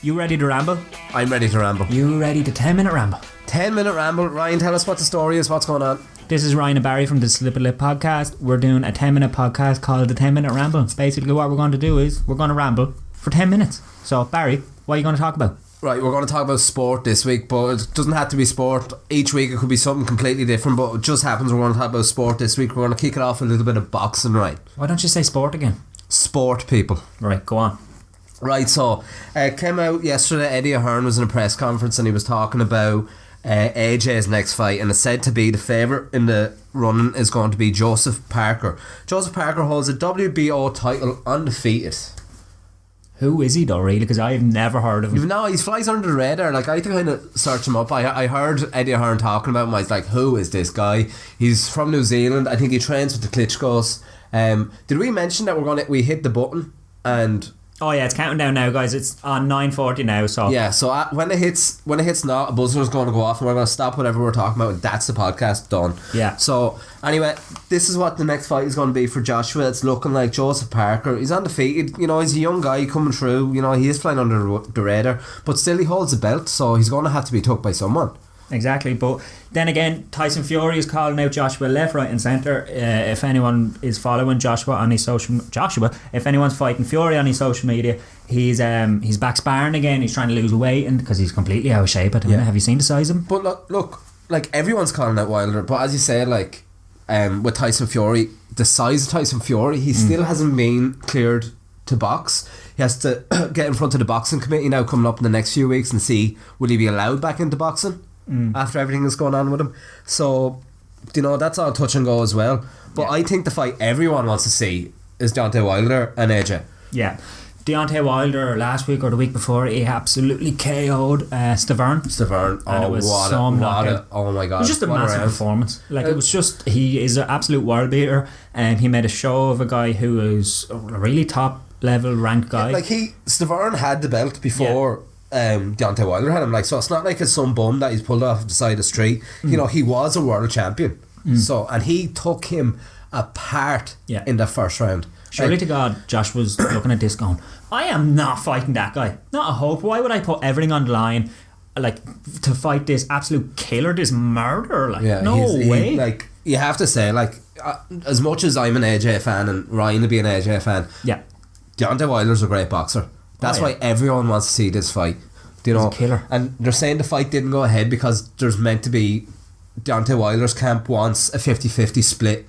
You ready to ramble? I'm ready to ramble. You ready to 10-minute ramble? 10-minute ramble. Ryan, tell us what the story is. What's going on? This is Ryan and Barry from the Slip a Lip podcast. We're doing a 10-minute podcast called the 10-minute ramble. Basically what we're going to do is we're going to ramble for 10 minutes. So Barry, what are you going to talk about? Right, we're going to talk about sport this week, but it doesn't have to be sport. Each week it could be something completely different, but it just happens we're going to talk about sport this week. We're going to kick it off with a little bit of boxing, right? Why don't you say sport again? Sport, people. Right, go on. Right, so it came out yesterday. Eddie Ahern was in a press conference and he was talking about AJ's next fight, and it's said to be the favourite in the running is going to be Joseph Parker. Joseph Parker holds a WBO title undefeated. Who is he though, really? Because I've never heard of him. No, he flies under the radar. Like, I had to kind of search him up. I heard Eddie Ahern talking about him. I was like, who is this guy? He's from New Zealand. I think he trains with the Klitschko's. Did we mention that we hit the button and... Oh yeah, it's counting down now, guys. It's on 9:40 now. So yeah, so when it hits now, a buzzer's going to go off and we're going to stop whatever we're talking about, and that's the podcast done. Yeah. So anyway, this is what the next fight is going to be for Joshua. It's looking like Joseph Parker. He's undefeated. You know, he's a young guy coming through. You know, he is flying under the radar, but still he holds the belt, so he's going to have to be took by someone. Exactly, but then again, Tyson Fury is calling out Joshua left, right and centre. If anyone is following Joshua on his if anyone's fighting Fury on his social media, he's back sparring again. He's trying to lose weight, and because he's completely out of shape at the minute. Have you seen the size of him? But look, like everyone's calling out Wilder, but as you say, like with Tyson Fury, the size of Tyson Fury, he still hasn't been cleared to box. He has to get in front of the boxing committee now coming up in the next few weeks and see will he be allowed back into boxing after everything that's going on with him. So, you know, that's all touch and go as well. But I think the fight everyone wants to see is Deontay Wilder and AJ. Yeah. Deontay Wilder last week or the week before, he absolutely KO'd Stavern. And it was oh my god. It was just a massive performance. Like, it was just, he is an absolute world beater, and he made a show of a guy who is a really top level ranked guy. Yeah, like Stavern had the belt before Deontay Wilder had him, like, so it's not like it's some bum that he's pulled off the side of the street. You know, he was a world champion. So, and he took him apart in the first round. Surely to God, Josh was looking at this going, I am not fighting that guy. Not a hope. Why would I put everything on the line, like, to fight this absolute killer, this murderer? Like, no way. Like, you have to say, like, as much as I'm an AJ fan and Ryan will be an AJ fan, Deontay Wilder's a great boxer. That's why everyone wants to see this fight. You know, he's a killer. And they're saying the fight didn't go ahead because there's meant to be Deontay Wilder's camp wants a 50-50 split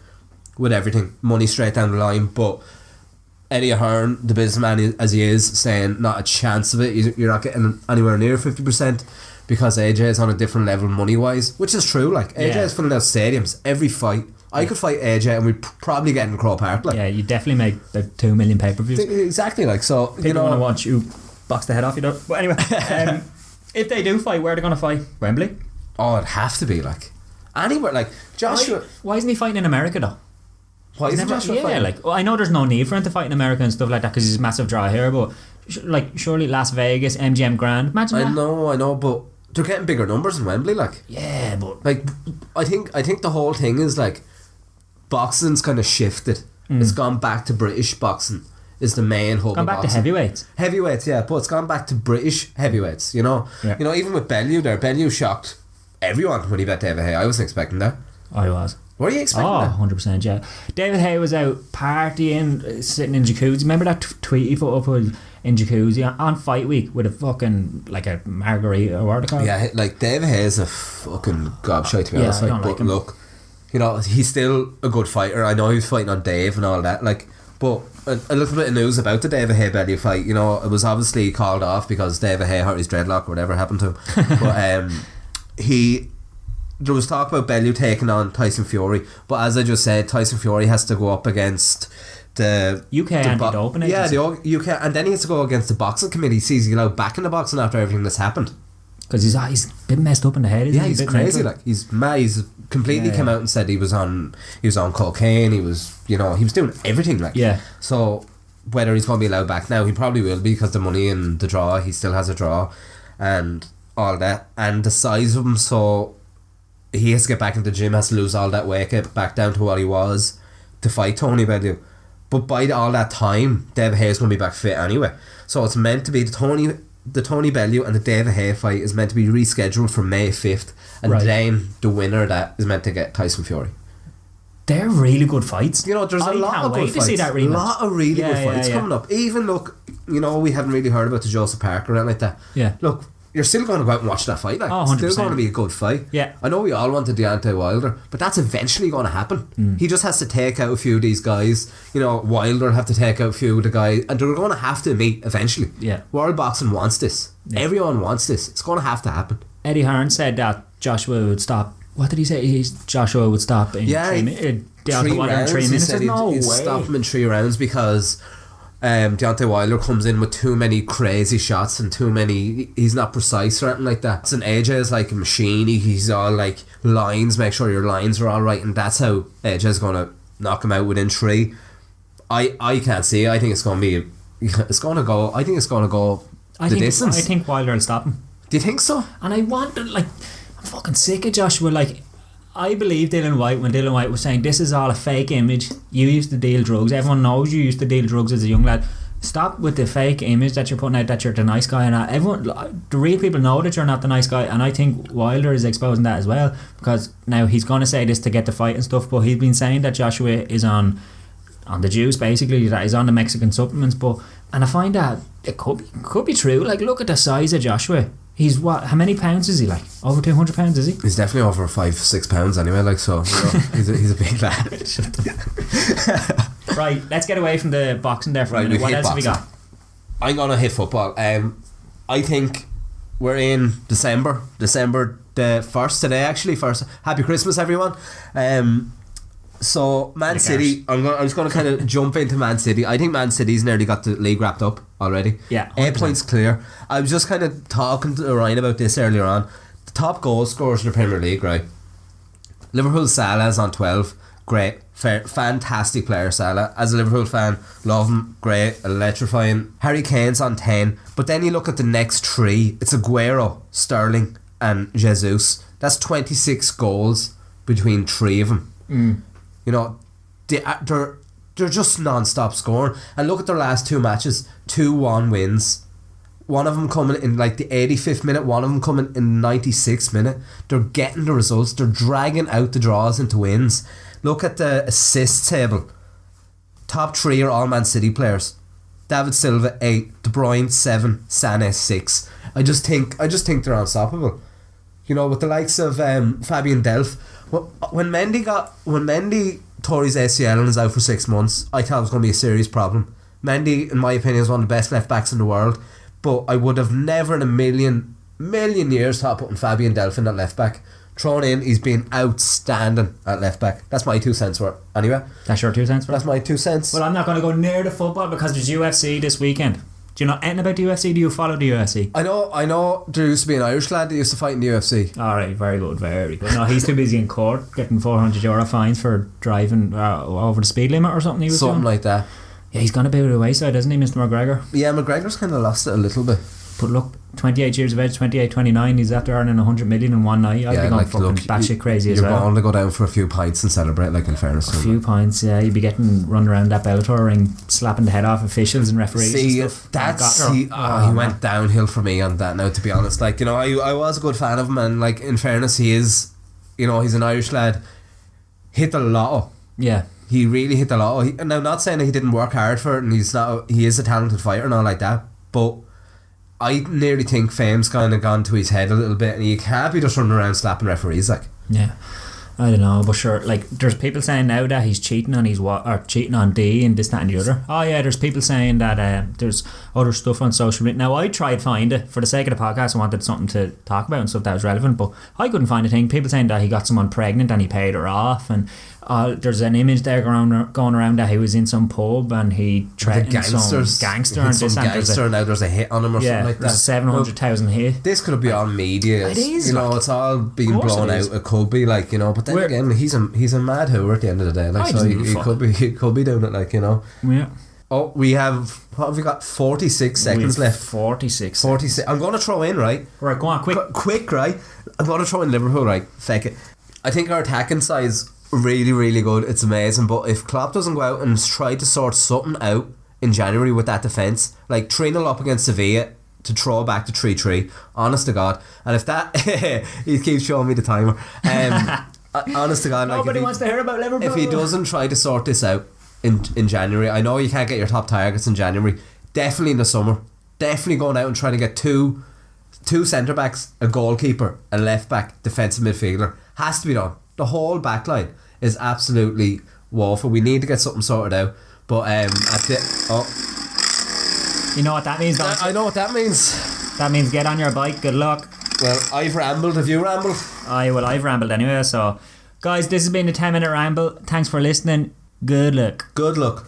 with everything, money straight down the line. But Eddie Ahern, the businessman as he is, saying not a chance of it. You're not getting anywhere near 50% because AJ is on a different level money wise, which is true. Like, AJ is filling out stadiums every fight. I could fight AJ and we'd probably get in Crow Park. Like, yeah, you definitely make the 2 million pay-per-views. Exactly, like, so people, you know, want to watch you box the head off you, don't. But anyway, if they do fight, where are they going to fight? Wembley? Oh, it'd have to be like anywhere. Like, Joshua, why isn't he fighting in America though? Why isn't Joshua fighting? Like, I know there's no need for him to fight in America and stuff like that because he's a massive draw here, but like, surely Las Vegas, MGM Grand, imagine that. I know, but they're getting bigger numbers in Wembley, like. Yeah, but like, I think the whole thing is like boxing's kind of shifted. It's gone back to British boxing is the main hub. Gone back to heavyweights, yeah, but it's gone back to British heavyweights. You know, you know, even with Bellew there, Bellew shocked everyone when he bet David Haye. I wasn't expecting that. I was. What are you expecting? Oh, 100%, yeah. David Haye was out partying, sitting in jacuzzi. Remember that tweet he put up in jacuzzi on fight week with a fucking, like, a margarita or what they call it? Yeah, like, David Haye is a fucking gobshite, to be honest. I don't like him. Look, you know, he's still a good fighter. I know he was fighting on Dave and all that, like, but a little bit of news about the David Haye Bellew fight. You know, it was obviously called off because David Haye hurt his dreadlock or whatever happened to him. But there was talk about Bellew taking on Tyson Fury, but as I just said, Tyson Fury has to go up against the UK anti-doping agency. Yeah, the UK, and then he has to go against the boxing committee. Sees he allowed back in the boxing after everything that's happened. Because he's a bit messed up in the head. Isn't he's crazy. Like, he's mad. He's completely come out and said he was on cocaine. He was doing everything. Like, so whether he's going to be allowed back now, he probably will be because the money and the draw. He still has a draw, and all that, and the size of him. So he has to get back into the gym, has to lose all that weight, get back down to what he was to fight Tony Bellew. But by all that time, David Haye's going to be back fit anyway. So it's meant to be the Tony the Tony Bellew and the David Hay fight is meant to be rescheduled for May 5th, and then the winner of that is meant to get Tyson Fury. They're really good fights. You know, there's a lot of good fights. See that rematch. A lot of really good fights coming up. Even look, you know, we haven't really heard about the Joseph Parker or anything like that. Yeah. Look, you're still going to go out and watch that fight. Like, it's still going to be a good fight. Yeah. I know we all wanted Deontay Wilder, but that's eventually going to happen. He just has to take out a few of these guys. You know, Wilder will have to take out a few of the guys, and they're going to have to meet eventually. Yeah. World boxing wants this. Yeah. Everyone wants this. It's going to happen. Eddie Hearn said that Joshua would stop. What did he say? Joshua would stop in 3 minutes. 3 rounds. 3 minutes. He said he'd stop him in 3 rounds because Deontay Wilder comes in with too many crazy shots and too many. He's not precise or anything like that. And AJ is like a machine. He's all like lines. Make sure your lines are all right, and that's how AJ's gonna knock him out within 3. I can't see. I think it's gonna be. It's gonna go. I think it's gonna go the distance. I think Wilder will stop him. Do you think so? And I want to, like, I'm fucking sick of Joshua. Like, I believe Dylan White when Dylan White was saying this is all a fake image. You used to deal drugs. Everyone knows you used to deal drugs as a young lad. Stop with the fake image that you're putting out that you're the nice guy and that. Everyone, the real people know that you're not the nice guy, and I think Wilder is exposing that as well, because now he's going to say this to get the fight and stuff, but he's been saying that Joshua is on the juice, basically, that he's on the Mexican supplements, and I find that it could be true. Like, look at the size of Joshua. He's what? How many pounds is he? Like over 200 pounds, is he? He's definitely over 5-6 pounds anyway. Like, so you know, he's a big lad. Right, let's get away from the boxing there for a minute. What else have we got? I'm gonna hit football. I think we're in December the 1st today. Actually, first. Happy Christmas, everyone. So Man City, I'm just going to kind of jump into Man City. I think Man City's nearly got the league wrapped up already. Yeah, 8 points clear. I was just kind of talking to Ryan about this earlier on. The top goal scorers in the Premier League, right? Liverpool Salah's on 12. Great, fair, fantastic player Salah. As a Liverpool fan, love him. Great, electrifying. Harry Kane's on 10. But then you look at the next 3. It's Aguero, Sterling, and Jesus. That's 26 goals between 3 of them. You know, they're just non-stop scoring. And look at their last 2 matches. 2-1 wins. One of them coming in like the 85th minute, one of them coming in the 96th minute. They're getting the results. They're dragging out the draws into wins. Look at the assist table. Top 3 are all Man City players. David Silva 8, De Bruyne 7, Sané 6. I just think they're unstoppable. You know, with the likes of Fabian Delph. When Mendy tore his ACL and is out for 6 months, I thought it was going to be a serious problem. Mendy, in my opinion, is one of the best left backs in the world, but I would have never in a million years thought putting Fabian Delph in at left back. Thrown in, he's been outstanding at left back. That's my 2 cents worth. Anyway, that's your 2 cents worth? That's my 2 cents. Well, I'm not going to go near the football because there's UFC this weekend. Do you know anything about the UFC? Do you follow the UFC? I know there used to be an Irish lad that used to fight in the UFC. Alright, very good. No, he's too busy in court getting €400 fines for driving over the speed limit or something. Something like that. Yeah, he's gone a bit of the wayside, hasn't he, Mr. McGregor? Yeah, McGregor's kind of lost it a little bit. But look, 28 years of age, 28, 29, he's after earning 100 million in one night. I'd be going fucking batshit crazy as well. You're bound to go down for a few pints and celebrate, like, in fairness. A few pints, yeah. You'd be getting run around that Bellator ring, slapping the head off officials and referees and stuff. He went downhill for me on that now, to be honest. Like, you know, I was a good fan of him, and, like, in fairness, he is, you know, he's an Irish lad. Hit the lotto. Yeah. He really hit the lotto. And I'm not saying that he didn't work hard for it, and he is a talented fighter and all like that, but I nearly think fame's kind of gone to his head a little bit, and you can't be just running around slapping referees, like. Yeah, I don't know, but sure, like, there's people saying now that he's cheating on cheating on D and this, that and the other. Oh yeah, there's people saying that there's other stuff on social media. Now I tried to find it for the sake of the podcast. I wanted something to talk about and stuff that was relevant, but I couldn't find a thing. People saying that he got someone pregnant and he paid her off, and there's an image there going around that he was in some pub and he threatened some gangster and this and now there's a hit on him or something like that. There's a 700,000 hit. This could be on media. It is, you know, it's all being blown out. It could be, like, you know, but then again, he's a mad hooer at the end of the day, like, so he could be doing it, like, you know. Yeah. Oh, we have, what have we got? 46 seconds left. 46. I'm going to throw in, right? Right, go on, quick. Quick, right? I'm going to throw in Liverpool, right? Fake it. I think our attacking side's really, really good. It's amazing. But if Klopp doesn't go out and try to sort something out in January with that defence, like 3-0 up against Sevilla to throw back to 3-3. Honest to God. And if that he keeps showing me the timer. Honest to God, nobody wants to hear about Liverpool. If he doesn't try to sort this out in January, I know you can't get your top targets in January. Definitely in the summer. Definitely going out and trying to get two centre backs, a goalkeeper, a left back, defensive midfielder. Has to be done. The whole back line is absolutely woeful. We need to get something sorted out. But you know what that means, don't you? I know what that means. That means get on your bike. Good luck. Well, I've rambled. Have you rambled? I've rambled anyway. So, guys, this has been the 10-minute ramble. Thanks for listening. Good luck. Good luck.